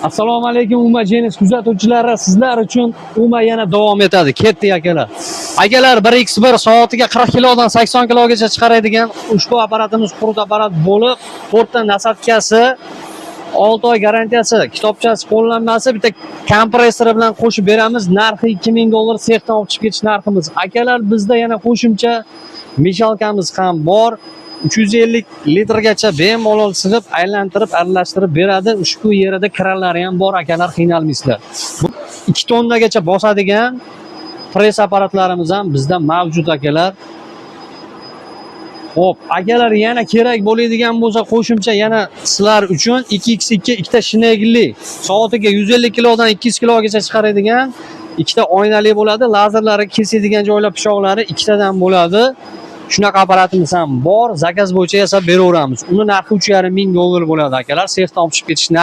Assalomu alaykum Uma Jenis kuzatuvchilari, sizlar uchun Uma yana davom etadi. Ketdi akalar. Akalar 1x1 soatiga 40 kilodan 80 kilogacha chiqaradigan ushbu apparatimiz qurut apparat bo'lib, 4 ta nasatkasi, 6 oy garantiyasi, kitobchasi, qo'llanmasi, bitta kompressori bilan qo'shib beramiz. Narxi $2000 sexdan olib chiqib ketish narximiz. Akalar, bizda yana qo'shimcha meshalkamiz ham bor. 350 litrgacha bemalol sig'ib, aylantirib, aralashtirib beradi. Ushbu yerida kranlari ham bor akalar, qiynalmaysizlar. 2 tonnagacha bosadigan press apparatlarimiz ham bizda mavjud akalar. Xo'p, akalar, yana kerak bo'ladigan bo'lsa qo'shimcha yana sizlar uchun 2x2 ikkita shinegli, soatiga 150 kilodan 200 kilogacha chiqaradigan ikkita oynali bo'ladi. Lazerlari kesadigan joylar pichoqlari ikkitadan bo'ladi. Shunaqa apparatimiz ham bor. Zakaz bo'yicha yasab beraveramiz. Uni narxi $3,5 ming bo'ladi akalar. Sexdan olib chiqib ketish narxi